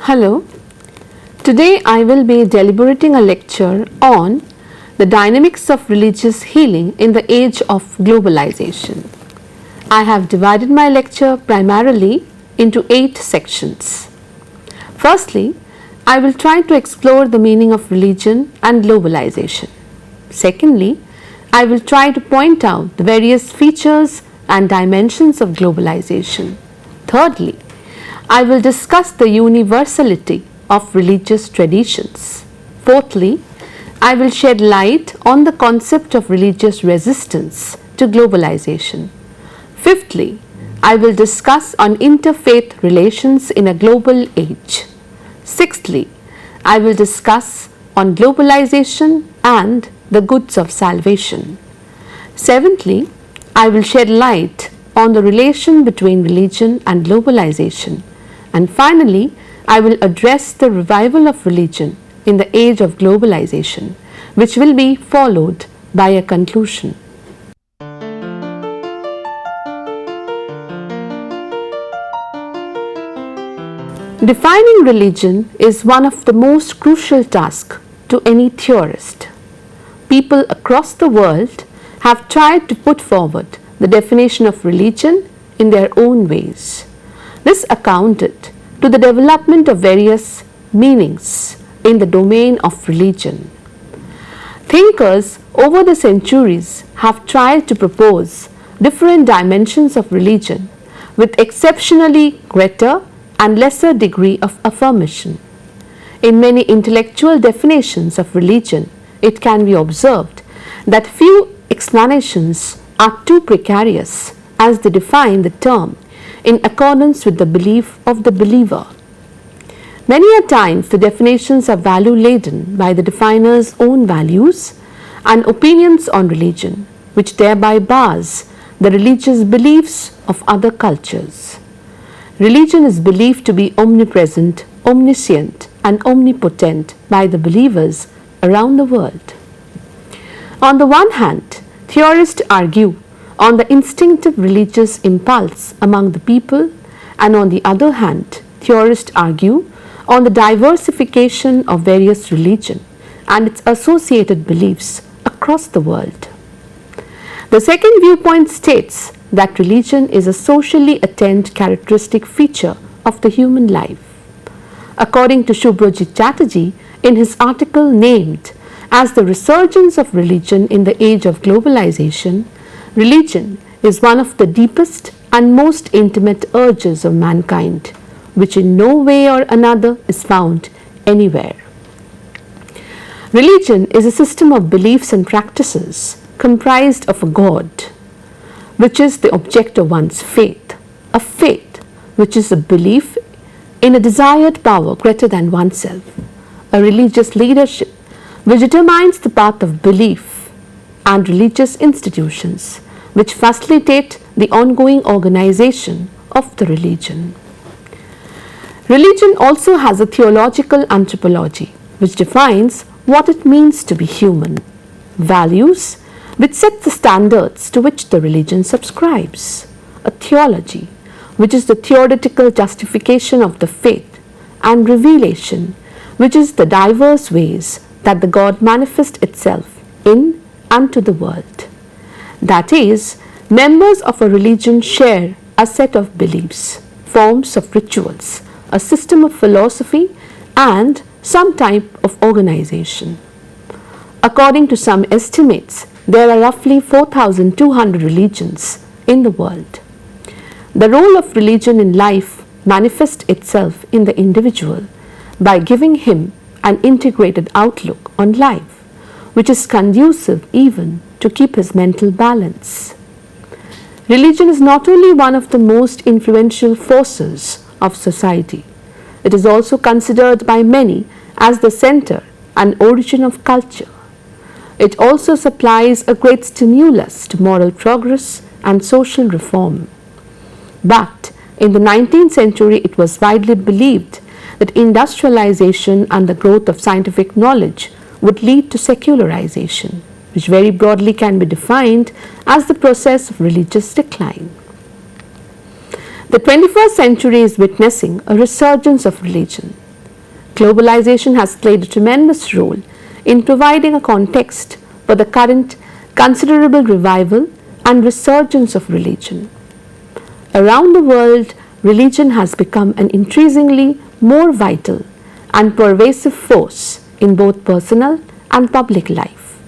Hello. Today I will be deliberating a lecture on the dynamics of religious healing in the age of globalization. I have divided my lecture primarily into 8 sections. Firstly, I will try to explore the meaning of religion and globalization. Secondly, I will try to point out the various features and dimensions of globalization. Thirdly, I will discuss the universality of religious traditions. Fourthly, I will shed light on the concept of religious resistance to globalization. Fifthly, I will discuss on interfaith relations in a global age. Sixthly, I will discuss on globalization and the goods of salvation. Seventhly, I will shed light on the relation between religion and globalization. And finally, I will address the revival of religion in the age of globalization, which will be followed by a conclusion. Defining religion is one of the most crucial tasks to any theorist. People across the world have tried to put forward the definition of religion in their own ways. This accounted to the development of various meanings in the domain of religion. Thinkers over the centuries have tried to propose different dimensions of religion with exceptionally greater and lesser degree of affirmation. In many intellectual definitions of religion, it can be observed that few explanations are too precarious as they define the term in accordance with the belief of the believer. Many a times the definitions are value laden by the definer's own values and opinions on religion, which thereby bars the religious beliefs of other cultures. Religion is believed to be omnipresent, omniscient, and omnipotent by the believers around the world. On the one hand, theorists argue on the instinctive religious impulse among the people, and on the other hand, theorists argue on the diversification of various religions and its associated beliefs across the world. The second viewpoint states that religion is a socially attained characteristic feature of the human life. According to Subhrajit Chatterjee, in his article named as the resurgence of religion in the age of globalization, religion is one of the deepest and most intimate urges of mankind, which in no way or another is found anywhere. Religion is a system of beliefs and practices comprised of a God, which is the object of one's faith, a faith which is a belief in a desired power greater than oneself, a religious leadership which determines the path of belief, and religious institutions which facilitate the ongoing organization of the religion. Religion also has a theological anthropology which defines what it means to be human, values which set the standards to which the religion subscribes, a theology which is the theoretical justification of the faith, and revelation which is the diverse ways that the God manifests itself in and to the world. That is, members of a religion share a set of beliefs, forms of rituals, a system of philosophy, and some type of organization. According to some estimates, there are roughly 4,200 religions in the world. The role of religion in life manifests itself in the individual by giving him an integrated outlook on life, which is conducive even to keep his mental balance. Religion is not only one of the most influential forces of society, it is also considered by many as the center and origin of culture. It also supplies a great stimulus to moral progress and social reform. But in the 19th century, it was widely believed that industrialization and the growth of scientific knowledge would lead to secularization, which very broadly can be defined as the process of religious decline. The 21st century is witnessing a resurgence of religion. Globalization has played a tremendous role in providing a context for the current considerable revival and resurgence of religion. Around the world, religion has become an increasingly more vital and pervasive force in both personal and public life.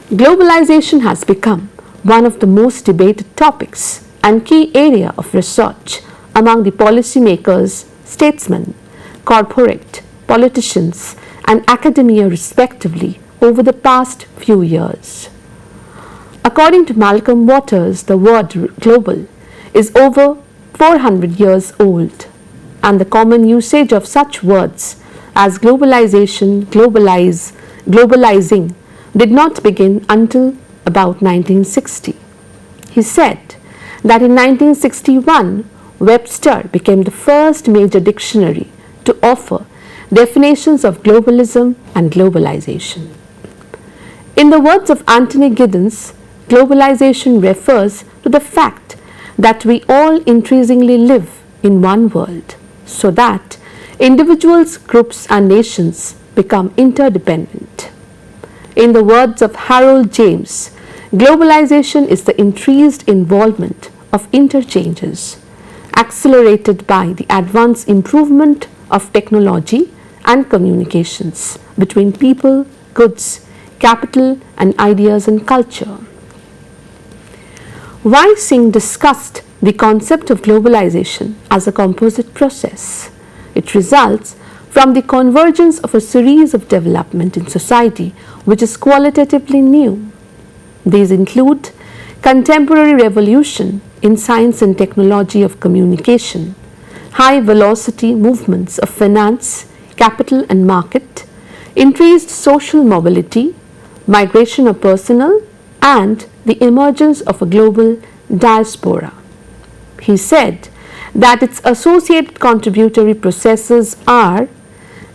Globalization has become one of the most debated topics and key area of research among the policymakers, statesmen, corporate, politicians, and academia respectively over the past few years. According to Malcolm Waters, the word global is over 400 years old, and the common usage of such words as globalization, globalize, globalizing did not begin until about 1960. He said that in 1961, Webster became the first major dictionary to offer definitions of globalism and globalization. In the words of Anthony Giddens, globalization refers to the fact that we all increasingly live in one world, so that individuals, groups, and nations become interdependent. In the words of Harold James, globalization is the increased involvement of interchanges accelerated by the advanced improvement of technology and communications between people, goods, capital, and ideas and culture. Y. Singh discussed the concept of globalization as a composite process. It results from the convergence of a series of development in society which is qualitatively new. These include contemporary revolution in science and technology of communication, high velocity movements of finance, capital and market, increased social mobility, migration of personnel, and the emergence of a global diaspora. He said that its associated contributory processes are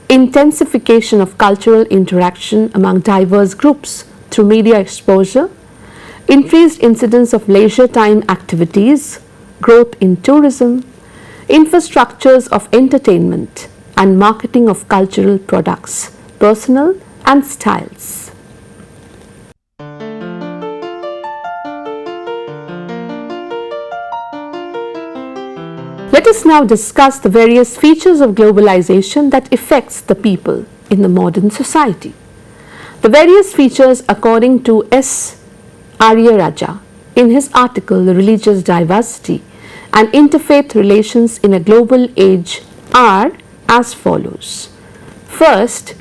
intensification of cultural interaction among diverse groups through media exposure, increased incidence of leisure time activities, growth in tourism, infrastructures of entertainment, and marketing of cultural products, personal and styles. Let us now discuss the various features of globalization that affects the people in the modern society. The various features, according to S. Aryaraja in his article Religious Diversity and Interfaith Relations in a Global Age, are as follows. First,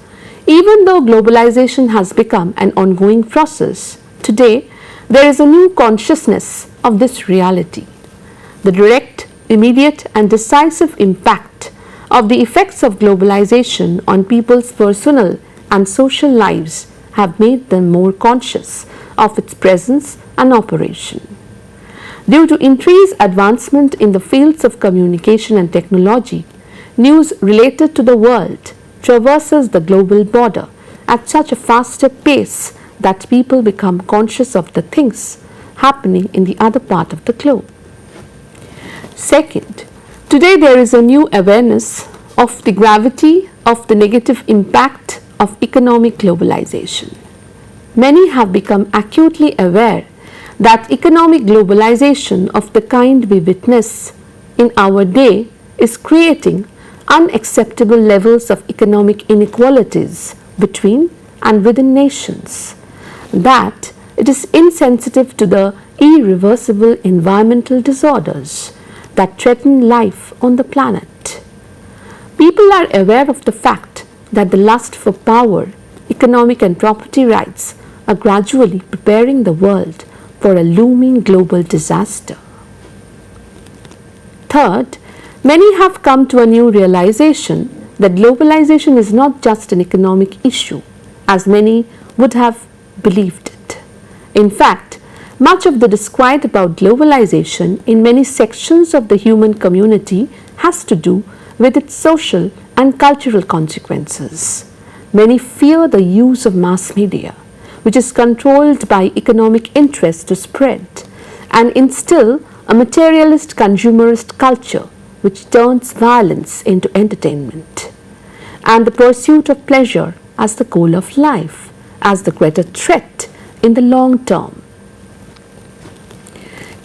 even though globalization has become an ongoing process, today there is a new consciousness of this reality. The direct, immediate and decisive impact of the effects of globalization on people's personal and social lives have made them more conscious of its presence and operation. Due to increased advancement in the fields of communication and technology, news related to the world traverses the global border at such a faster pace that people become conscious of the things happening in the other part of the globe. Second, today there is a new awareness of the gravity of the negative impact of economic globalization. Many have become acutely aware that economic globalization of the kind we witness in our day is creating unacceptable levels of economic inequalities between and within nations, that it is insensitive to the irreversible environmental disorders that threaten life on the planet. People are aware of the fact that the lust for power, economic and property rights are gradually preparing the world for a looming global disaster. Third, many have come to a new realization that globalization is not just an economic issue, as many would have believed it. In fact, much of the disquiet about globalization in many sections of the human community has to do with its social and cultural consequences. Many fear the use of mass media, which is controlled by economic interests to spread and instill a materialist consumerist culture which turns violence into entertainment, and the pursuit of pleasure as the goal of life, as the greater threat in the long term.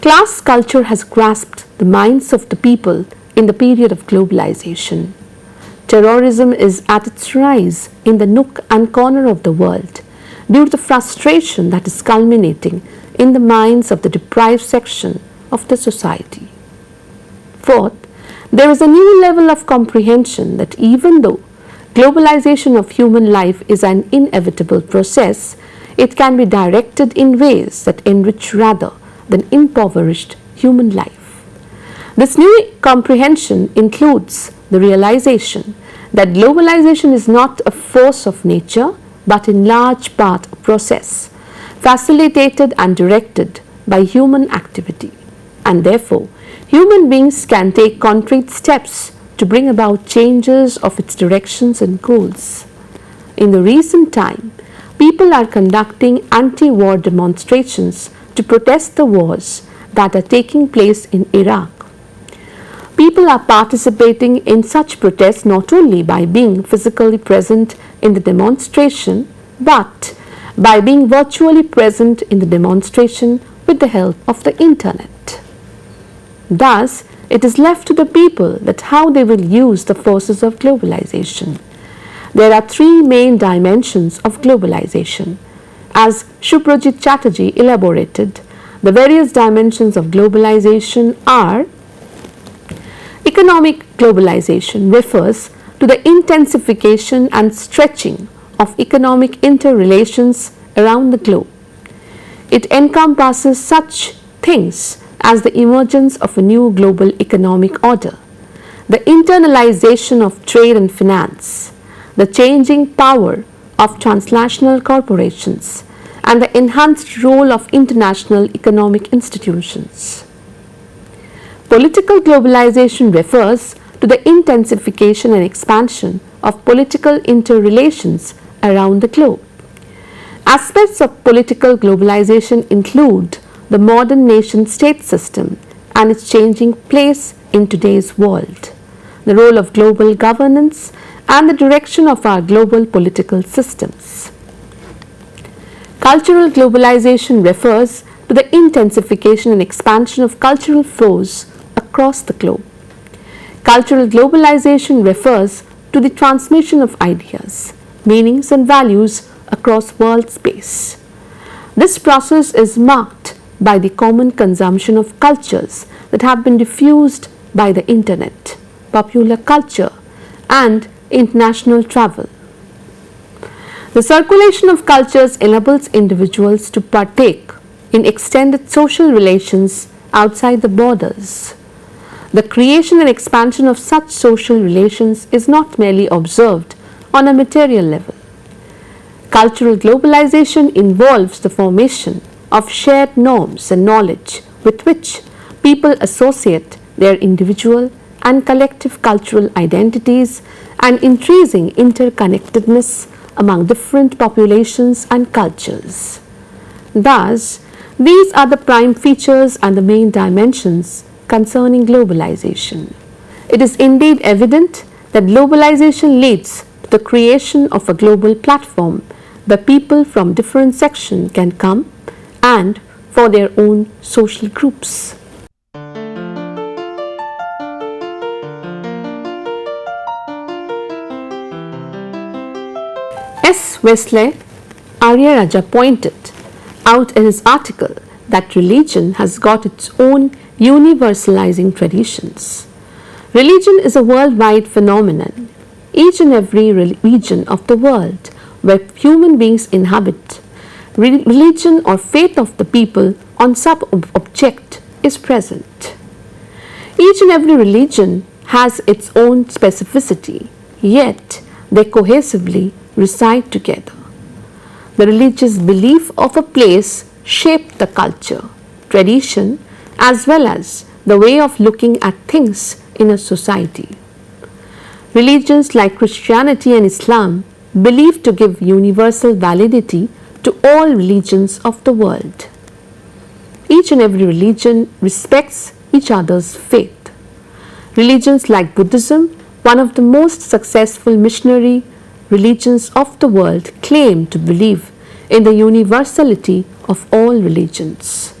Class culture has grasped the minds of the people in the period of globalization. Terrorism is at its rise in the nook and corner of the world due to the frustration that is culminating in the minds of the deprived section of the society. Fourth, there is a new level of comprehension that even though globalization of human life is an inevitable process, it can be directed in ways that enrich rather than impoverished human life. This new comprehension includes the realization that globalization is not a force of nature but in large part a process facilitated and directed by human activity, and therefore human beings can take concrete steps to bring about changes of its directions and goals. In the recent time, people are conducting anti-war demonstrations to protest the wars that are taking place in Iraq. People are participating in such protests not only by being physically present in the demonstration, but by being virtually present in the demonstration with the help of the internet. Thus, it is left to the people that how they will use the forces of globalization. There are three main dimensions of globalization. As Subhrajit Chatterjee elaborated, the various dimensions of globalization are: economic globalization refers to the intensification and stretching of economic interrelations around the globe. It encompasses such things as the emergence of a new global economic order, the internalization of trade and finance, the changing power of transnational corporations, and the enhanced role of international economic institutions. Political globalization refers to the intensification and expansion of political interrelations around the globe. Aspects of political globalization include the modern nation-state system and its changing place in today's world, the role of global governance, and the direction of our global political systems. Cultural globalization refers to the intensification and expansion of cultural flows across the globe. Cultural globalization refers to the transmission of ideas, meanings, and values across world space. This process is marked by the common consumption of cultures that have been diffused by the internet, popular culture, and international travel. The circulation of cultures enables individuals to partake in extended social relations outside the borders. The creation and expansion of such social relations is not merely observed on a material level. Cultural globalization involves the formation of shared norms and knowledge with which people associate their individual and collective cultural identities and increasing interconnectedness among different populations and cultures. Thus, these are the prime features and the main dimensions concerning globalization. It is indeed evident that globalization leads to the creation of a global platform where people from different sections can come and for their own social groups. S. Wesley Aryaraja pointed out in his article that religion has got its own universalizing traditions. Religion is a worldwide phenomenon. Each and every region of the world where human beings inhabit, religion or faith of the people on some object is present. Each and every religion has its own specificity, yet they cohesively reside together. The religious belief of a place shaped the culture, tradition, as well as the way of looking at things in a society. Religions like Christianity and Islam believe to give universal validity to all religions of the world. Each and every religion respects each other's faith. Religions like Buddhism, one of the most successful missionary religions of the world, claim to believe in the universality of all religions.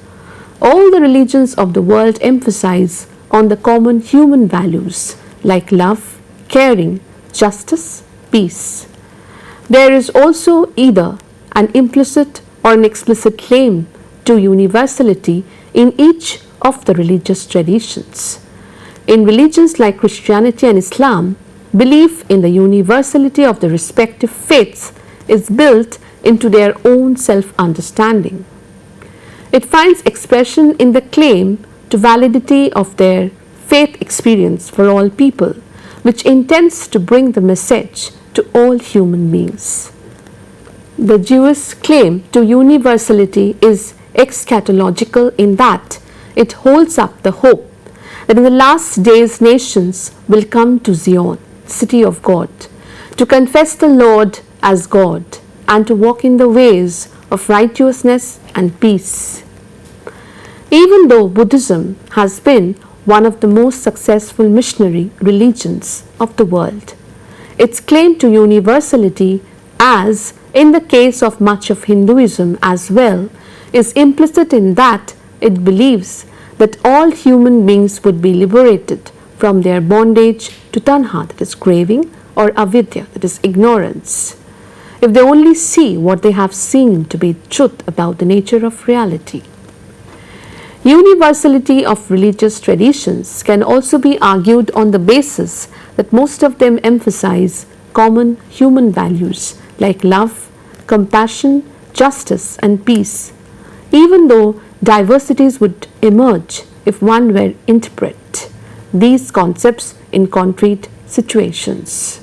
All the religions of the world emphasize on the common human values like love, caring, justice, peace. There is also either an implicit or an explicit claim to universality in each of the religious traditions. In religions like Christianity and Islam, belief in the universality of the respective faiths is built into their own self-understanding. It finds expression in the claim to validity of their faith experience for all people, which intends to bring the message to all human beings. The Jewish claim to universality is eschatological in that it holds up the hope that in the last days nations will come to Zion, city of God, to confess the Lord as God and to walk in the ways of righteousness and peace. Even though Buddhism has been one of the most successful missionary religions of the world, its claim to universality, as in the case of much of Hinduism as well, is implicit in that it believes that all human beings would be liberated from their bondage to tanha, that is craving, or avidya, that is ignorance, if they only see what they have seen to be truth about the nature of reality. Universality of religious traditions can also be argued on the basis that most of them emphasize common human values like love, compassion, justice, and peace, even though diversities would emerge if one were to interpret these concepts in concrete situations.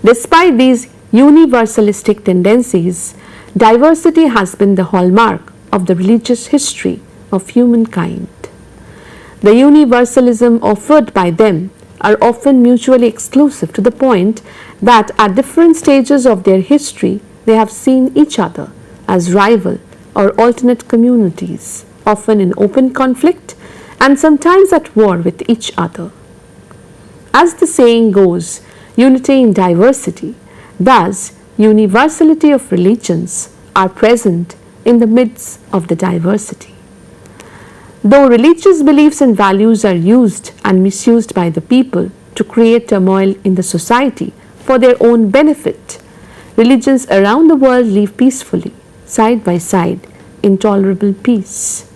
Despite these universalistic tendencies, diversity has been the hallmark of the religious history of humankind. The universalism offered by them are often mutually exclusive to the point that at different stages of their history they have seen each other as rival or alternate communities, often in open conflict and sometimes at war with each other. As the saying goes, unity in diversity, thus universality of religions are present in the midst of the diversity. Though religious beliefs and values are used and misused by the people to create turmoil in the society for their own benefit, religions around the world live peacefully, side by side, in tolerable peace.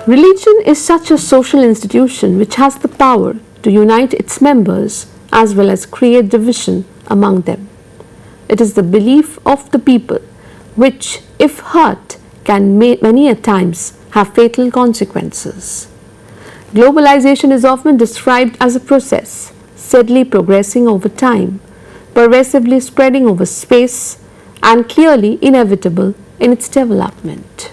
Religion is such a social institution which has the power to unite its members as well as create division among them. It is the belief of the people which, if hurt, can many a times have fatal consequences. Globalization is often described as a process steadily progressing over time, pervasively spreading over space, and clearly inevitable in its development.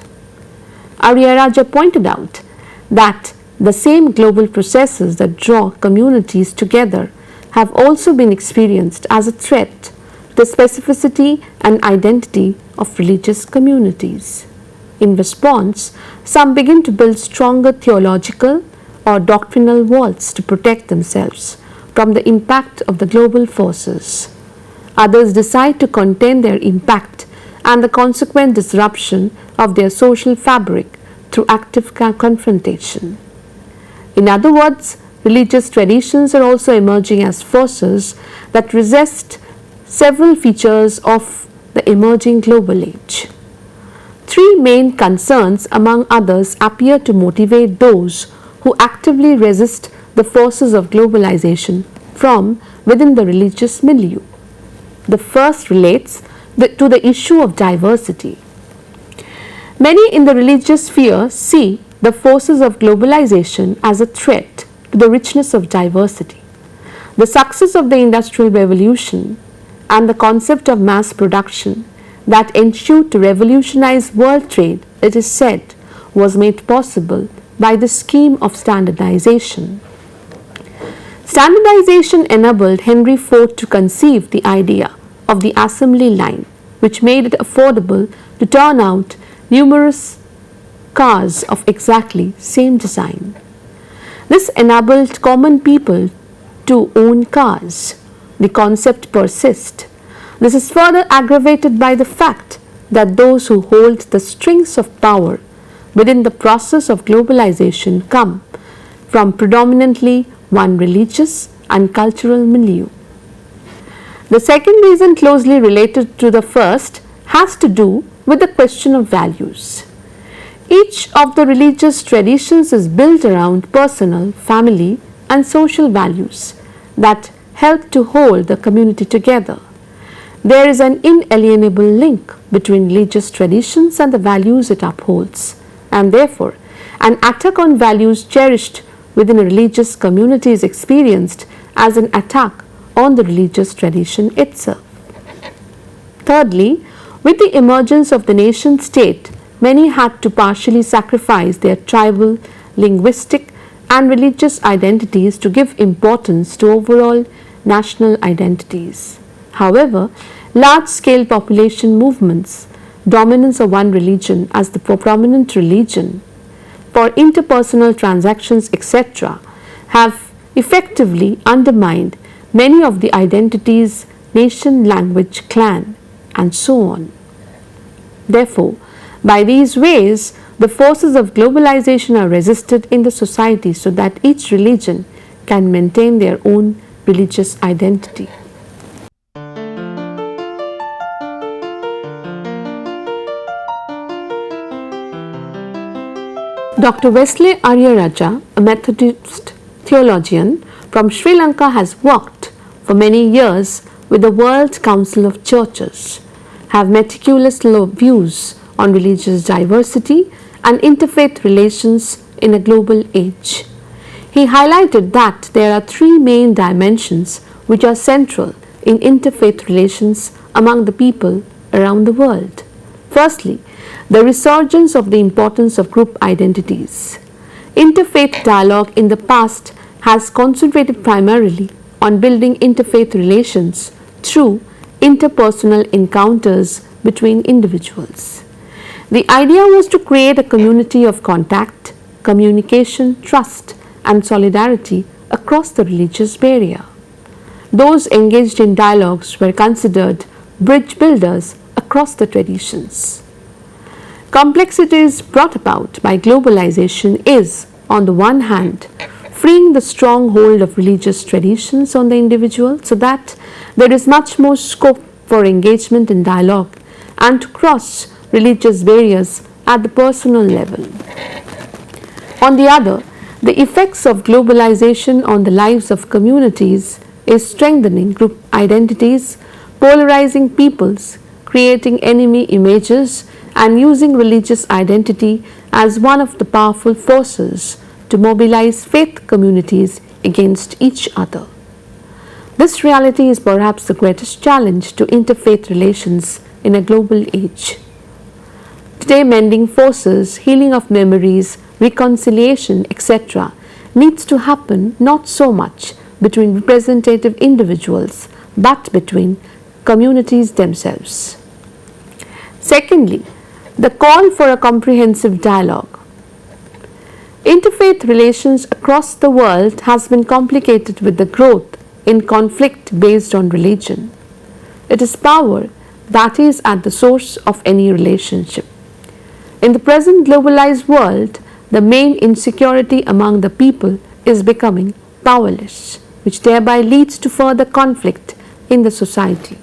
Aryaraja pointed out that the same global processes that draw communities together have also been experienced as a threat to the specificity and identity of religious communities. In response, some begin to build stronger theological or doctrinal walls to protect themselves from the impact of the global forces. Others decide to contain their impact and the consequent disruption of their social fabric through active confrontation. In other words, religious traditions are also emerging as forces that resist several features of the emerging global age. Three main concerns, among others, appear to motivate those who actively resist the forces of globalization from within the religious milieu. The first relates to the issue of diversity. Many in the religious sphere see the forces of globalization as a threat to the richness of diversity. The success of the Industrial Revolution and the concept of mass production that ensued to revolutionize world trade, it is said, was made possible by the scheme of standardization. Standardization enabled Henry Ford to conceive the idea of the assembly line, which made it affordable to turn out numerous cars of exactly same design. This enabled common people to own cars. The concept persists. This is further aggravated by the fact that those who hold the strings of power within the process of globalization come from predominantly one religious and cultural milieu. The second reason, closely related to the first, has to do with the question of values. Each of the religious traditions is built around personal, family, and social values that help to hold the community together. There is an inalienable link between religious traditions and the values it upholds, and therefore, an attack on values cherished within a religious community is experienced as an attack on the religious tradition itself. Thirdly, with the emergence of the nation state, many had to partially sacrifice their tribal, linguistic, and religious identities to give importance to overall national identities. However, large-scale population movements, dominance of one religion as the prominent religion for interpersonal transactions, etc., have effectively undermined many of the identities, nation, language, clan, and so on. Therefore, by these ways, the forces of globalization are resisted in the society so that each religion can maintain their own religious identity. Dr. Wesley Aryaraja, a Methodist theologian from Sri Lanka, has worked for many years with the World Council of Churches, have meticulous views on religious diversity and interfaith relations in a global age. He highlighted that there are three main dimensions which are central in interfaith relations among the people around the world. Firstly, the resurgence of the importance of group identities. Interfaith dialogue in the past has concentrated primarily on building interfaith relations through interpersonal encounters between individuals. The idea was to create a community of contact, communication, trust, and solidarity across the religious barrier. Those engaged in dialogues were considered bridge builders across the traditions. Complexities brought about by globalization is, on the one hand, freeing the stronghold of religious traditions on the individual so that there is much more scope for engagement in dialogue and to cross religious barriers at the personal level. On the other, the effects of globalization on the lives of communities is strengthening group identities, polarizing peoples, creating enemy images, and using religious identity as one of the powerful forces to mobilize faith communities against each other. This reality is perhaps the greatest challenge to interfaith relations in a global age. Today, mending forces, healing of memories, reconciliation, etc., needs to happen not so much between representative individuals but between communities themselves. Secondly, the call for a comprehensive dialogue. Interfaith relations across the world has been complicated with the growth in conflict based on religion. It is power that is at the source of any relationship. In the present globalized world, the main insecurity among the people is becoming powerless, which thereby leads to further conflict in the society.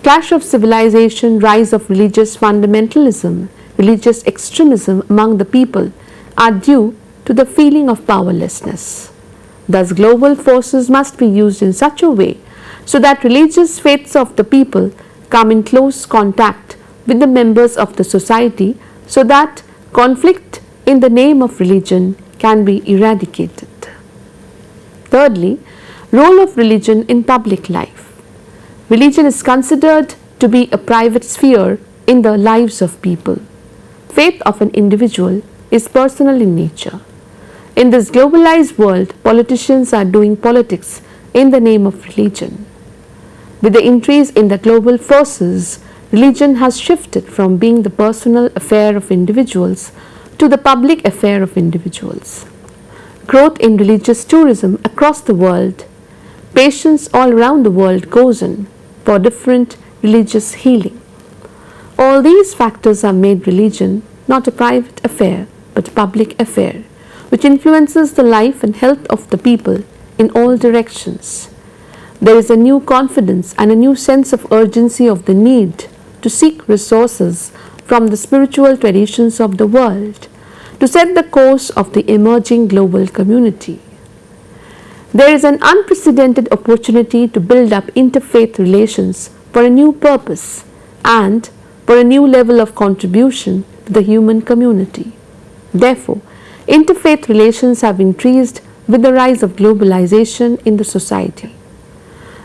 Clash of civilization, rise of religious fundamentalism, religious extremism among the people are due to the feeling of powerlessness. Thus, global forces must be used in such a way so that religious faiths of the people come in close contact with the members of the society so that conflict in the name of religion can be eradicated. Thirdly, role of religion in public life. Religion is considered to be a private sphere in the lives of people. Faith of an individual is personal in nature. In this globalized world, politicians are doing politics in the name of religion. With the increase in the global forces, religion has shifted from being the personal affair of individuals to the public affair of individuals. Growth in religious tourism across the world, patients all around the world goes in for different religious healing. All these factors have made religion not a private affair but a public affair, which influences the life and health of the people in all directions. There is a new confidence and a new sense of urgency of the need to seek resources from the spiritual traditions of the world to set the course of the emerging global community. There is an unprecedented opportunity to build up interfaith relations for a new purpose and for a new level of contribution to the human community. Therefore, interfaith relations have increased with the rise of globalization in the society.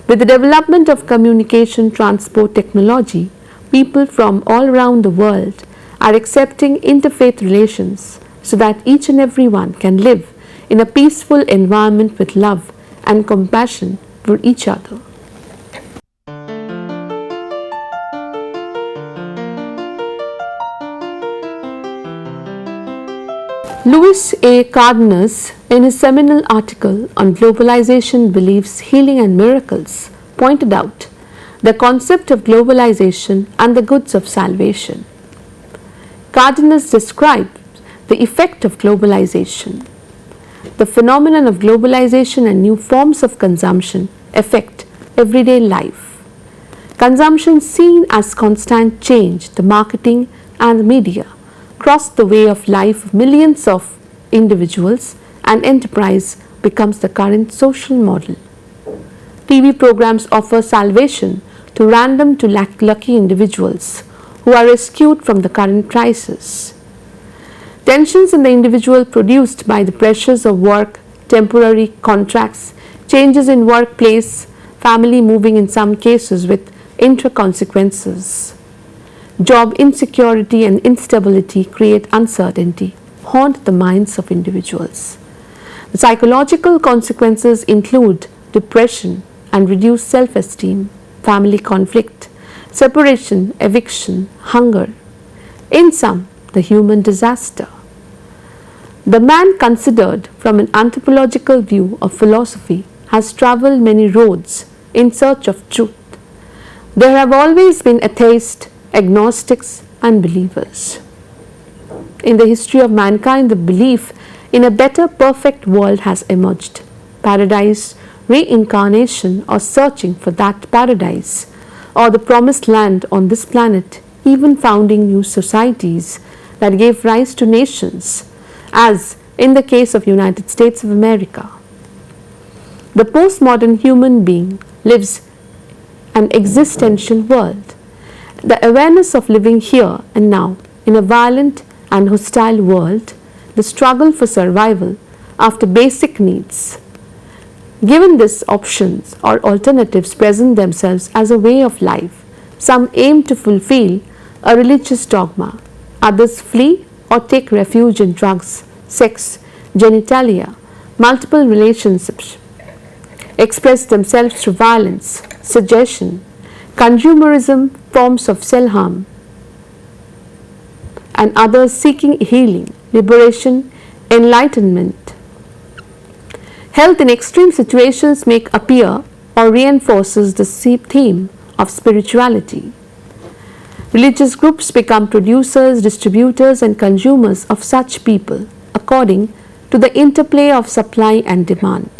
With the development of communication transport technology, people from all around the world are accepting interfaith relations so that each and every one can live in a peaceful environment with love and compassion for each other. Louis A. Cardenas, in his seminal article on Globalization, Beliefs, Healing and Miracles, pointed out the concept of globalization and the goods of salvation. Cardenas described the effect of globalization. The phenomenon of globalization and new forms of consumption affect everyday life. Consumption seen as constant change, the marketing and the media cross the way of life of millions of individuals, and enterprise becomes the current social model. TV programs offer salvation to random to lucky individuals who are rescued from the current crisis. Tensions in the individual produced by the pressures of work, temporary contracts, changes in workplace, family moving in some cases with intra-consequences. Job insecurity and instability create uncertainty, haunt the minds of individuals. The psychological consequences include depression and reduced self-esteem, family conflict, separation, eviction, hunger. In sum, the human disaster. The man considered from an anthropological view of philosophy has traveled many roads in search of truth. There have always been atheists, agnostics and believers. In the history of mankind, the belief in a better perfect world has emerged. Paradise, reincarnation or searching for that paradise or the promised land on this planet, even founding new societies that gave rise to nations, as in the case of United States of America. The postmodern human being lives an existential world. The awareness of living here and now in a violent and hostile world, the struggle for survival after basic needs. Given these options or alternatives present themselves as a way of life, some aim to fulfill a religious dogma, others flee or take refuge in drugs, sex, genitalia, multiple relationships, express themselves through violence, suggestion, consumerism, forms of self-harm, and others seeking healing, liberation, enlightenment. Health in extreme situations make appear or reinforces the theme of spirituality. Religious groups become producers, distributors and consumers of such people according to the interplay of supply and demand.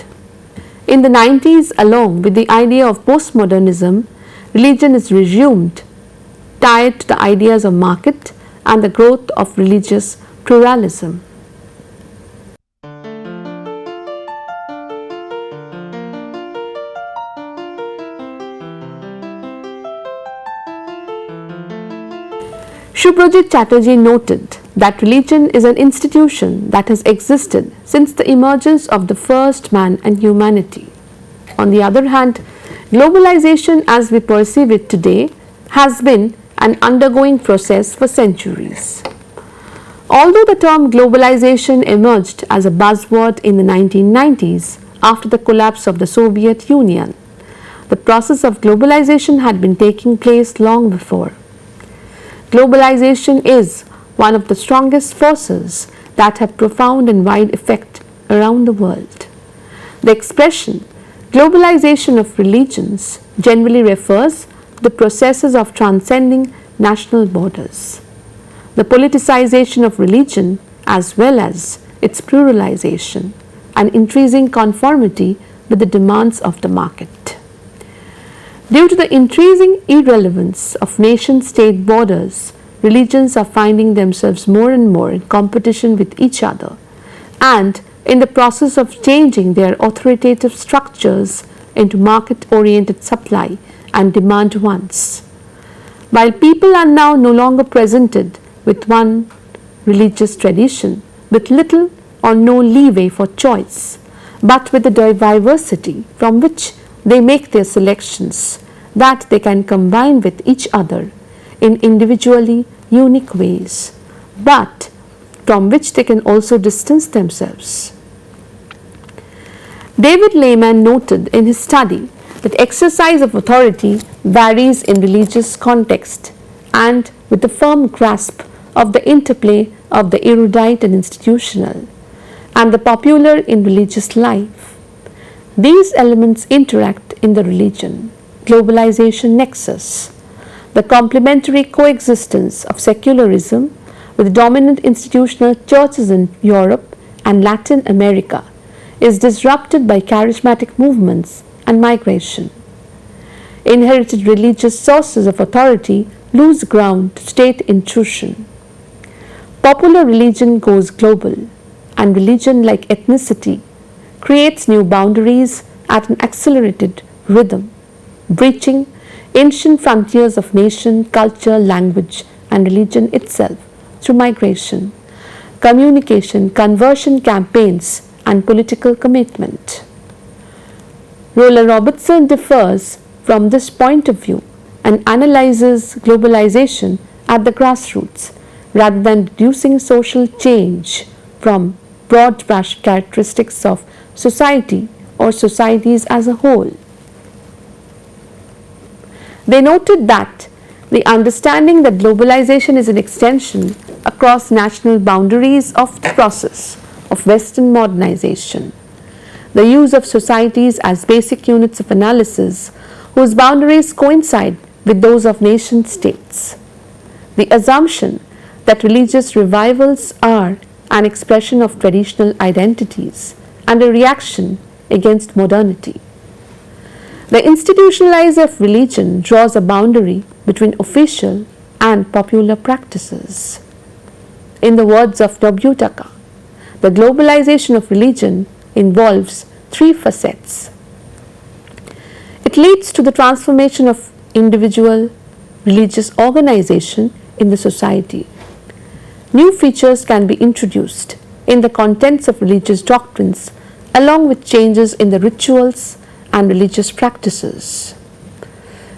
In the 90s, along with the idea of postmodernism, religion is resumed, tied to the ideas of market and the growth of religious pluralism. Subhrajit Chatterjee noted that religion is an institution that has existed since the emergence of the first man and humanity. On the other hand, globalization as we perceive it today has been an undergoing process for centuries. Although the term globalization emerged as a buzzword in the 1990s after the collapse of the Soviet Union, the process of globalization had been taking place long before. Globalization is one of the strongest forces that have profound and wide effect around the world. The expression globalization of religions generally refers to the processes of transcending national borders, the politicization of religion as well as its pluralization and increasing conformity with the demands of the market. Due to the increasing irrelevance of nation-state borders, religions are finding themselves more and more in competition with each other and in the process of changing their authoritative structures into market-oriented supply and demand ones. While people are now no longer presented with one religious tradition with little or no leeway for choice, but with a diversity from which they make their selections that they can combine with each other in individually unique ways, but from which they can also distance themselves. David Lehman noted in his study that exercise of authority varies in religious context and with the firm grasp of the interplay of the erudite and institutional and the popular in religious life. These elements interact in the religion globalization nexus, the complementary coexistence of secularism with dominant institutional churches in Europe and Latin America is disrupted by charismatic movements and migration. Inherited religious sources of authority lose ground to state intrusion. Popular religion goes global, and religion, like ethnicity, creates new boundaries at an accelerated rhythm, breaching ancient frontiers of nation, culture, language, and religion itself through migration, communication, conversion campaigns, and political commitment. Roland Robertson differs from this point of view and analyzes globalization at the grassroots rather than deducing social change from broad brush characteristics of society or societies as a whole. They noted that the understanding that globalization is an extension across national boundaries of the process of Western modernization, the use of societies as basic units of analysis whose boundaries coincide with those of nation states, the assumption that religious revivals are an expression of traditional identities and a reaction against modernity. The institutionalizer of religion draws a boundary between official and popular practices. In the words of Nobutaka, the globalization of religion involves three facets. It leads to the transformation of individual religious organization in the society. New features can be introduced in the contents of religious doctrines along with changes in the rituals and religious practices.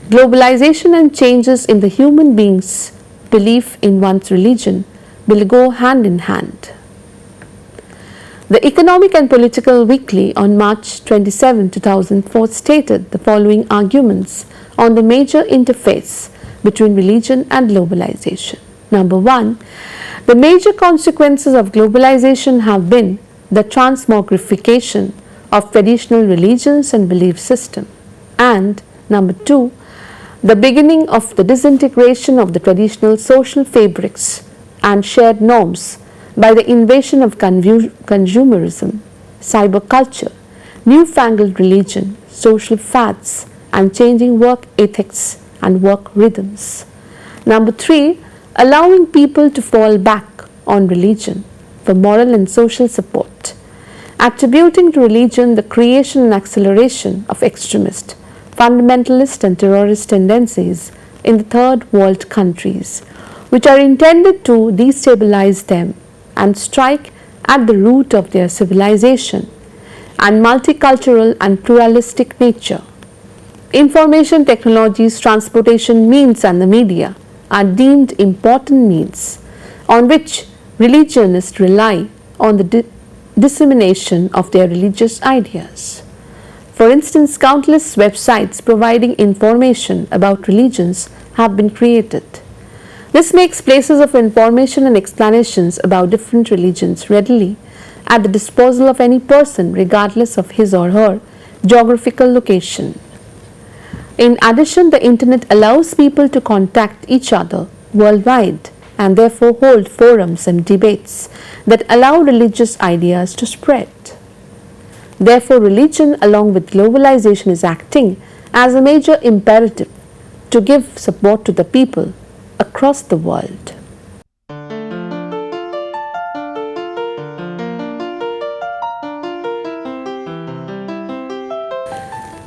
Globalization and changes in the human being's belief in one's religion will go hand in hand. The Economic and Political Weekly on March 27, 2004 stated the following arguments on the major interface between religion and globalization. Number one, the major consequences of globalization have been the transmogrification of traditional religions and belief system, and number two, the beginning of the disintegration of the traditional social fabrics and shared norms by the invasion of consumerism, cyberculture, newfangled religion, social fads, and changing work ethics and work rhythms. Number three, allowing people to fall back on religion for moral and social support, attributing to religion the creation and acceleration of extremist, fundamentalist and terrorist tendencies in the third world countries, which are intended to destabilize them and strike at the root of their civilization and multicultural and pluralistic nature. Information technologies, transportation means and the media are deemed important means on which religionists rely on the dissemination of their religious ideas. For instance, countless websites providing information about religions have been created. This makes places of information and explanations about different religions readily at the disposal of any person regardless of his or her geographical location. In addition, the internet allows people to contact each other worldwide and therefore hold forums and debates that allow religious ideas to spread. Therefore, religion along with globalization is acting as a major imperative to give support to the people across the world.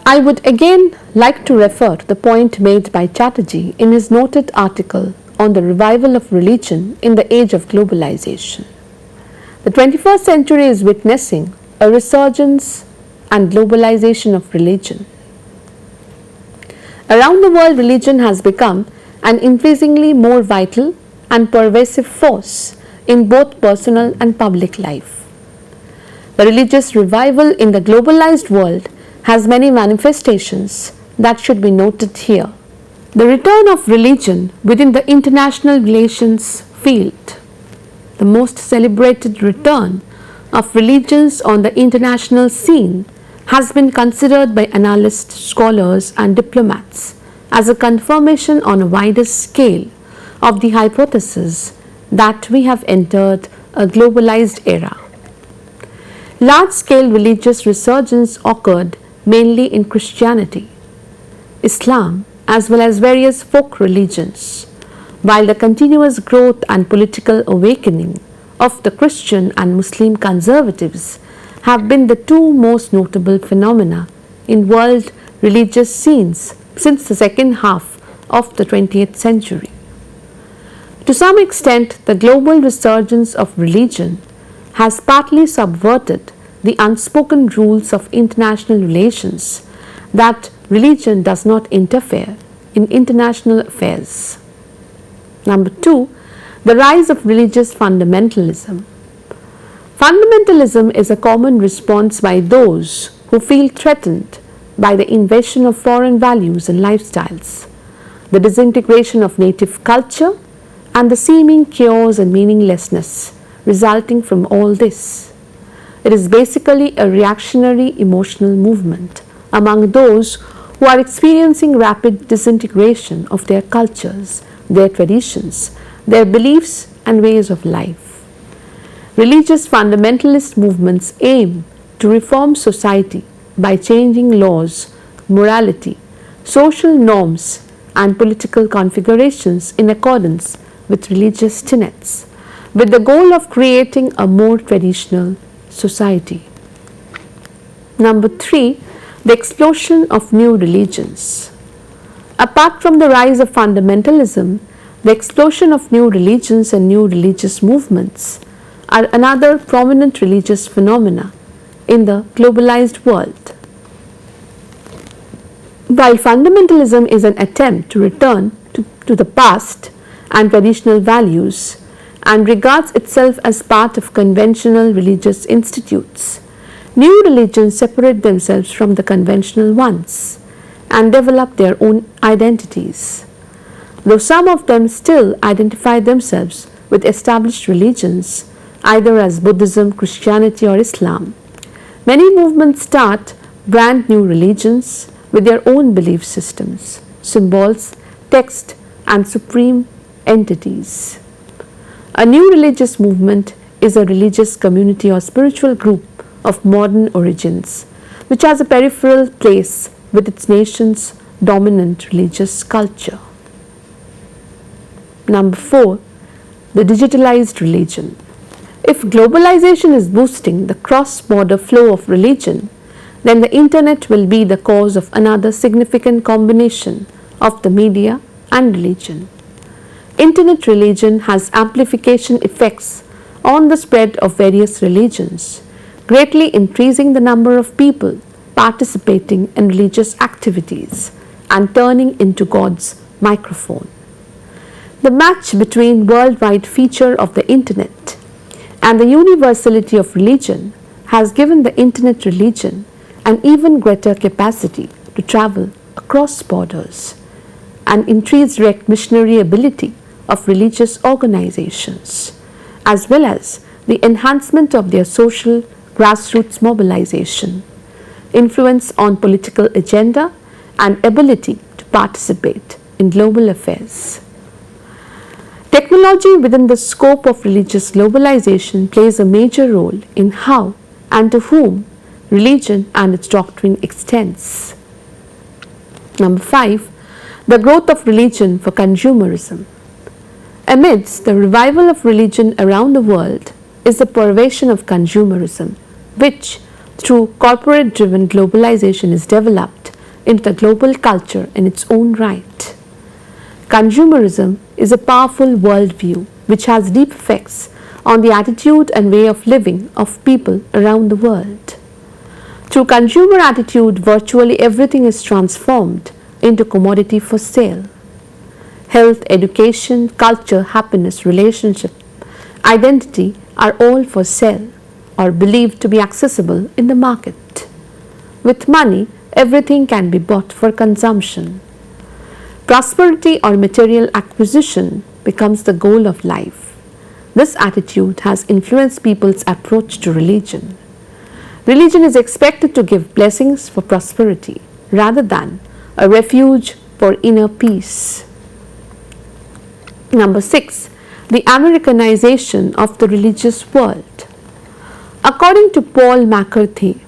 I would again like to refer to the point made by Chatterjee in his noted article on the revival of religion in the age of globalization. The 21st century is witnessing a resurgence and globalization of religion. Around the world, religion has become an increasingly more vital and pervasive force in both personal and public life. The religious revival in the globalized world has many manifestations that should be noted here. The return of religion within the international relations field. The most celebrated return of religions on the international scene has been considered by analysts, scholars and diplomats as a confirmation on a wider scale of the hypothesis that we have entered a globalized era. Large-scale religious resurgence occurred mainly in Christianity, Islam as well as various folk religions, while the continuous growth and political awakening of the Christian and Muslim conservatives have been the two most notable phenomena in world religious scenes since the second half of the 20th century. To some extent, the global resurgence of religion has partly subverted the unspoken rules of international relations that religion does not interfere in international affairs. Number 2, the rise of religious fundamentalism. Fundamentalism is a common response by those who feel threatened by the invasion of foreign values and lifestyles, the disintegration of native culture, and the seeming chaos and meaninglessness resulting from all this. It is basically a reactionary emotional movement among those who are experiencing rapid disintegration of their cultures, their traditions, their beliefs and ways of life. Religious fundamentalist movements aim to reform society by changing laws, morality, social norms and political configurations in accordance with religious tenets, with the goal of creating a more traditional society. Number 3, the explosion of new religions. Apart from the rise of fundamentalism, the explosion of new religions and new religious movements are another prominent religious phenomena in the globalized world. While fundamentalism is an attempt to return to the past and traditional values and regards itself as part of conventional religious institutes, new religions separate themselves from the conventional ones and develop their own identities. Though some of them still identify themselves with established religions, either as Buddhism, Christianity or Islam, many movements start brand new religions with their own belief systems, symbols, text and supreme entities. A new religious movement is a religious community or spiritual group of modern origins, which has a peripheral place with its nation's dominant religious culture. Number 4, the digitalized religion. If globalization is boosting the cross-border flow of religion, then the internet will be the cause of another significant combination of the media and religion. Internet religion has amplification effects on the spread of various religions, greatly increasing the number of people participating in religious activities and turning into God's microphone. The match between worldwide feature of the internet And the universality of religion has given the internet religion an even greater capacity to travel across borders and increased missionary ability of religious organizations, as well as the enhancement of their social grassroots mobilization, influence on political agenda, and ability to participate in global affairs. Technology within the scope of religious globalization plays a major role in how and to whom religion and its doctrine extends. Number 5. The growth of religion for consumerism. Amidst the revival of religion around the world is the pervasion of consumerism, which through corporate-driven globalization is developed into the global culture in its own right. Consumerism is a powerful worldview which has deep effects on the attitude and way of living of people around the world. Through consumer attitude, virtually everything is transformed into commodity for sale. Health, education, culture, happiness, relationship, identity are all for sale or believed to be accessible in the market. With money, everything can be bought for consumption. Prosperity or material acquisition becomes the goal of life. This attitude has influenced people's approach to religion. Religion is expected to give blessings for prosperity rather than a refuge for inner peace. Number 6. The Americanization of the religious world. According to Paul McCarthy,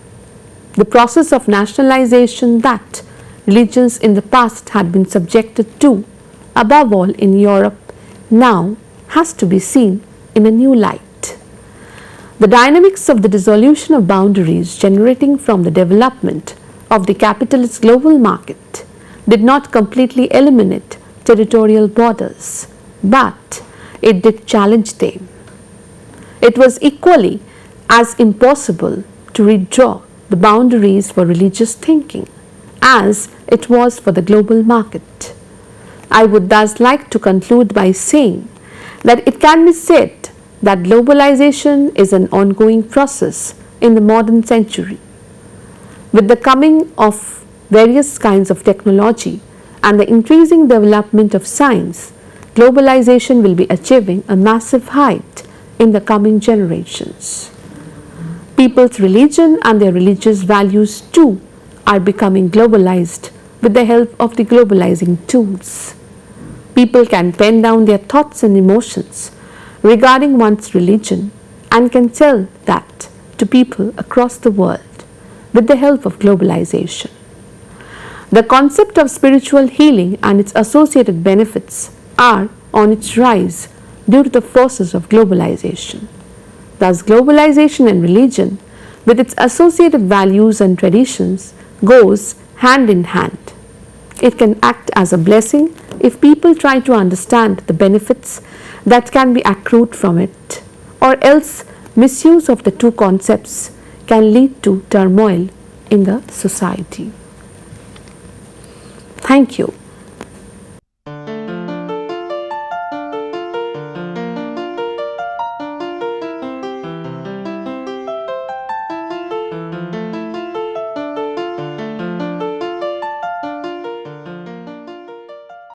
the process of nationalization that religions in the past had been subjected to, above all in Europe, now has to be seen in a new light. The dynamics of the dissolution of boundaries generating from the development of the capitalist global market did not completely eliminate territorial borders, but it did challenge them. It was equally as impossible to redraw the boundaries for religious thinking as it was for the global market. I would thus like to conclude by saying that it can be said that globalization is an ongoing process in the modern century. With the coming of various kinds of technology and the increasing development of science, globalization will be achieving a massive height in the coming generations. People's religion and their religious values too are becoming globalized with the help of the globalizing tools. People can pen down their thoughts and emotions regarding one's religion and can tell that to people across the world with the help of globalization. The concept of spiritual healing and its associated benefits are on its rise due to the forces of globalization. Thus, globalization and religion, with its associated values and traditions, goes hand in hand. It can act as a blessing if people try to understand the benefits that can be accrued from it, or else misuse of the two concepts can lead to turmoil in the society. Thank you.